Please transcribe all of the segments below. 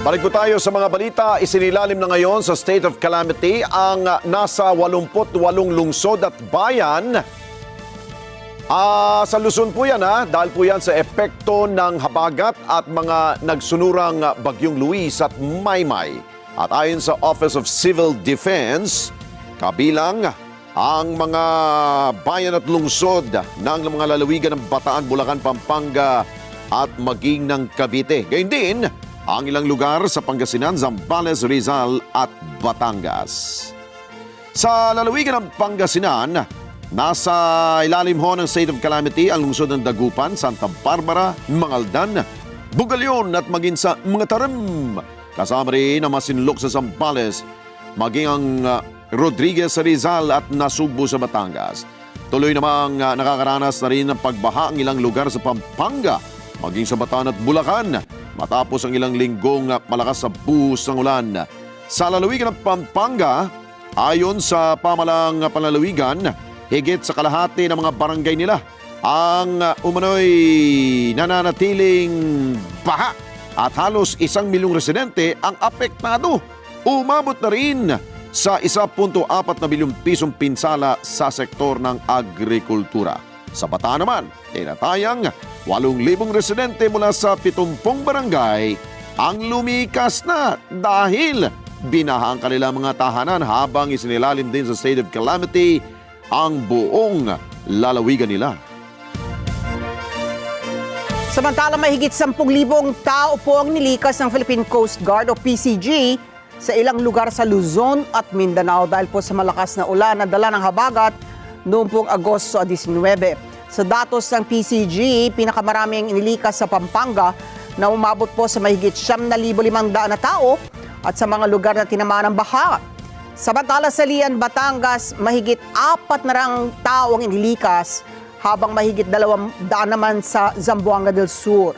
Balik po tayo sa mga balita. Isinilalim na ngayon sa state of calamity ang nasa 88 lungsod at bayan. Sa Luzon po yan dahil po yan sa epekto ng habagat at mga nagsunurang Bagyong Luis at Maymay. At ayon sa Office of Civil Defense, kabilang ang mga bayan at lungsod ng mga lalawigan ng Bataan, Bulacan, Pampanga at maging ng Cavite. Gayun din ang ilang lugar sa Pangasinan, Zambales, Rizal at Batangas. Sa lalawigan ng Pangasinan, nasa ilalim ho ng state of calamity ang lungsod ng Dagupan, Santa Barbara, Mangaldan, Bugalyon at maging sa mga Tarim. Kasama rin ang masinlok sa Zambales, maging ang Rodriguez sa Rizal at Nasugbu sa Batangas. Tuloy namang nakakaranas na rin ng pagbaha ang ilang lugar sa Pampanga, maging sa Bataan at Bulacan, matapos ang ilang linggong malakas sa buhos ng ulan. Sa lalawigan ng Pampanga, ayon sa pamalang panlalawigan, higit sa kalahati ng mga barangay nila ang umano'y nananatiling baha at halos 1 milyong residente ang apektado. Umabot na rin sa 1.4 na bilyong pisong pinsala sa sektor ng agrikultura. Sa Bataan naman, tinatayang 8,000 residente mula sa 70 barangay ang lumikas na dahil binaha ang kanilang mga tahanan habang isinilalim din sa state of calamity ang buong lalawigan nila. Samantala, mahigit 10,000 tao po ang nilikas ng Philippine Coast Guard o PCG sa ilang lugar sa Luzon at Mindanao dahil po sa malakas na ulan na dala ng habagat noong pong Agosto 19. Sa datos ng PCG, pinakamaraming inilikas sa Pampanga na umabot po sa mahigit 7,500 na tao at sa mga lugar na tinamaan ng baha. Samantala sa Lian, Batangas, mahigit 400 tao ang inilikas habang mahigit 200 naman sa Zamboanga del Sur.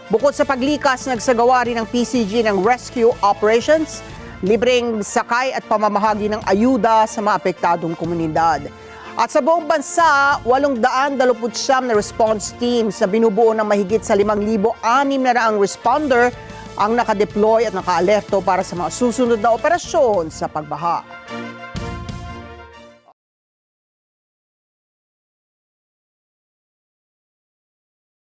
Bukod sa paglikas, nagsagawa rin ng PCG ng rescue operations, libreng sakay at pamamahagi ng ayuda sa mga apektadong komunidad. At sa buong bansa, 829 na response teams na binubuo ng mahigit sa 5,600 responder ang nakadeploy at naka-alerto para sa mga susunod na operasyon sa pagbaha.